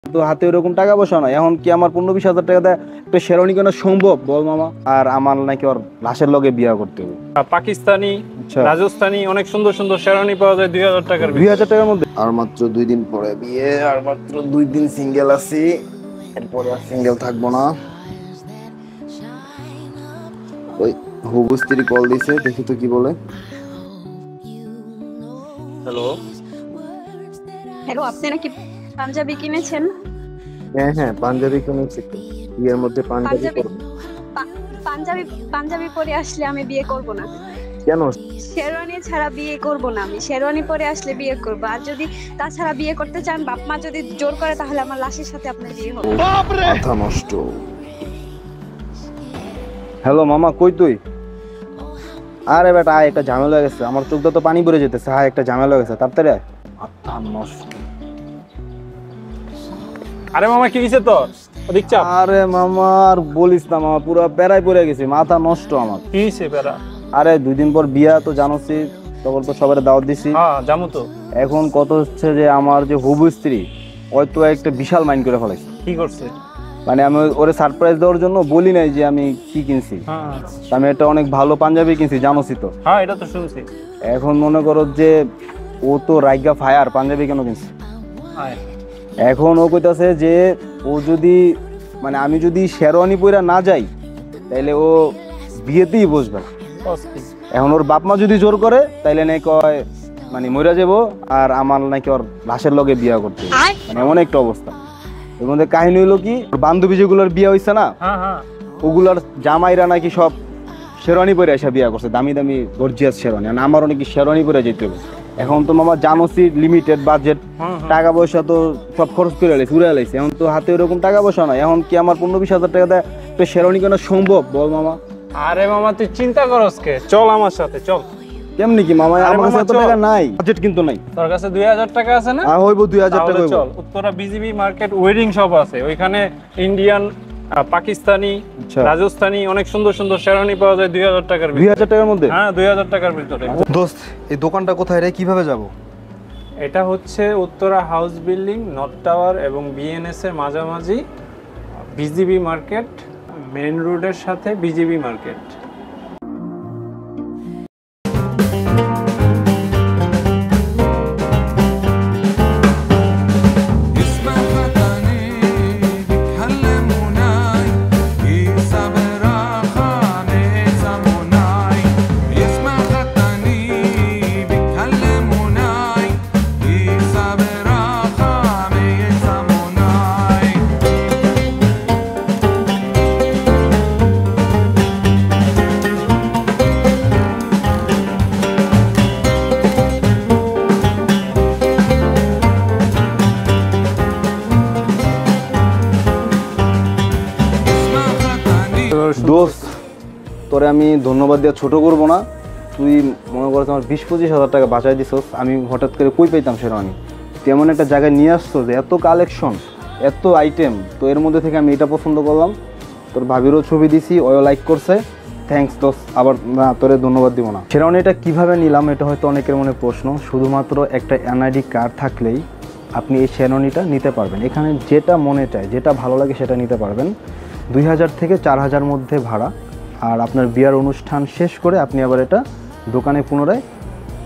তো হাতে ওরকম টাকা পয়সা নয়, এখন কি আমার 15-20 হাজার টাকা দেয় একটা শেরওয়ানি কেনা সম্ভব বল মামা? আর আমার নাকি ওর লাশের লগে বিয়া করতে হবে। পাকিস্তানি, রাজস্থানি অনেক সুন্দর সুন্দর শেরওয়ানি পাওয়া যায় 2000 টাকার 2000 টাকার মধ্যে। আর মাত্র 2 দিন পরে বিয়ে, আর মাত্র 2 দিন সিঙ্গেল আছি, এরপরে আর সিঙ্গেল থাকবো না। ওই হুবু স্ত্রী কল দিছে, দেখি তো কি বলে। হ্যালো হ্যালো, আপনি নাকি পাঞ্জাবি কিনেছেন? হ্যাঁ হ্যাঁ, পাঞ্জাবি কিনেছি তো। বিয়ের মধ্যে পাঞ্জাবি করব। পাঞ্জাবি পাঞ্জাবি পরে আসলে আমি বিয়ে করব না। কেন? শেরওয়ানি ছাড়া বিয়ে করব না আমি। শেরওয়ানি পরে আসলে বিয়ে করব। আর যদি তাছাড়া বিয়ে করতে চান, বাপ মা যদি জোর করে, তাহলে আমার লাশের সাথে আপনার বিয়ে হবে। মাথা নষ্ট। হ্যালো মামা, কই তুই? আরে বেটা আয়, একটা ঝামেলা হয়ে গেছে, আমার চোখটা তো পানি পড়ে যেতেছে। হ্যাঁ, একটা ঝামেলা হয়ে গেছে, তাড়াতাড়ি আয়। মাথা নষ্ট। আরে মামা কি হইছে তোর? ওদিক চাপ। আরে মামা আর বলিস না মামা, পুরো প্যারায় পড়ে গেছি, মাথা নষ্ট আমার। কি হইছে বেরা? আরে 2 দিন পর বিয়া, তো জানোসই, তখন তো সবার দাওয়াত দিছি। হ্যাঁ জামু তো। এখন কত হচ্ছে যে আমার যে হুবু স্ত্রী, ওই তো একটা বিশাল মাইন্ড করে ফেলাইছে। কি করছে? মানে আমি ওরে সারপ্রাইজ দেওয়ার জন্য বলি নাই যে আমি কি কিনছি। হ্যাঁ আমি একটা অনেক ভালো পাঞ্জাবি কিনছি, জানোসই তো। হ্যাঁ, এটা তো শুনছি। এখন মনে করো যে ও তো রাইগা ফায়ার, পাঞ্জাবি কেন কিনছে। আয় এখন ও কইতাছে যে ও যদি, মানে আমি যদি শেরওয়ানি পইরা না যাই, তাইলে ও বিয়েতেই বসবে না। অস্থির। এখন ওর বাপ মা যদি জোর করে, তাইলে নাকি কয় মানে মইরা যাবো, আর আমার নাকি ওর লাশের লগে বিয়া করতে হবে। মানে এমন একটা অবস্থা। এর মধ্যে কাহিনী হলো কি, ওর বান্ধবী যেগুলোর বিয়া হইছে না, হ্যাঁ হ্যাঁ, ওগুলার জামাইরা নাকি সব শেরওয়ানি পরে এসে বিয়া করছে, দামি দামি গর্জিয়াস শেরওয়ানি। আর আমারও নাকি শেরওয়ানি পরে যেতে হবে। এখন তো মামা জানোসই, লিমিটেড বাজেট, টাকা পয়সা তো সব খরচ করে লাইছে, উড়ে লাইছে। এখন তো হাতে ওরকম টাকা পয়সা নয়, এখন কি আমার 15-20 হাজার টাকা দেয় একটা শেরওয়ানি কেনা সম্ভব বল মামা? আরে মামা তুই চিন্তা করস কে? চল আমার সাথে চল। কেমনি কি মামা, আরে আমার মামা কাছে তো চল। টাকা নাই, বাজেট কিন্তু নাই। তোর কাছে 2000 টাকা আছে না? আর হইব 2000 টাকা তাহলে হইব। চল, Uttara BGB market wedding shop আছে, ওইখানে ইন্ডিয়ান, পাকিস্তানি, রাজস্থানি অনেক সুন্দর সুন্দর শেরওয়ানি পাওয়া যায় 2000 টাকার ভিতরে। 2000 টাকার মধ্যে? হ্যাঁ 2000 টাকার ভিতরে। দোস্ত, এই দোকানটা কোথায় রে, কিভাবে যাব? এটা হচ্ছে Uttara house building, north tower এবং বিএনএস এর মাঝামাঝি, বিজিবি মার্কেট, মেইন রোডের সাথে বিজিবি মার্কেট। দোস্ত, তোরে আমি ধন্যবাদ দিয়ে ছোট করবো না। তুই মনে করছ আমার 20-25 হাজার টাকা বাঁচাই দিছস। আমি হঠাৎ করে কই পাইতাম শেরওয়ানি? তুই এমন একটা জায়গায় নিয়ে আসছো যে এত কালেকশন, এত আইটেম, তো এর মধ্যে থেকে আমি এটা পছন্দ করলাম। তোর ভাবিরও ছবি দিছি, ওও লাইক করছে। থ্যাঙ্কস দোস্ত। আবার না, তোরে ধন্যবাদ দিব না। শেরওয়ানিটা কিভাবে নিলাম, এটা হয়তো অনেকের মনে প্রশ্ন। শুধুমাত্র একটা এনআইডি কার্ড থাকলেই আপনি এই শেরওয়ানিটা নিতে পারবেন। এখানে যেটা মনে চায়, যেটা ভালো লাগে সেটা নিতে পারবেন। 2000 থেকে 4000 মধ্যে ভাড়া। আর আপনার বিয়ার অনুষ্ঠান শেষ করে আপনি আবার এটা দোকানে পুনরায়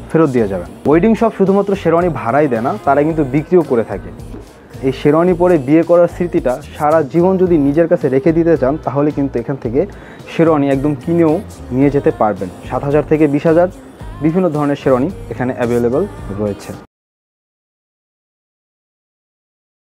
ফেরত দিয়ে যাবেন। ওয়েডিং শপ শুধুমাত্র শেরওয়ানি ভাড়াই দেয় না, তারা কিন্তু বিক্রিও করে থাকে। এই শেরওয়ানি পরে বিয়ে করার স্মৃতিটা সারা জীবন যদি নিজের কাছে রেখে দিতে চান, তাহলে কিন্তু এখান থেকে শেরওয়ানি একদম কিনেও নিয়ে যেতে পারবেন। 7000 থেকে 20000 বিভিন্ন ধরনের শেরওয়ানি এখানে অ্যাভেলেবল রয়েছে।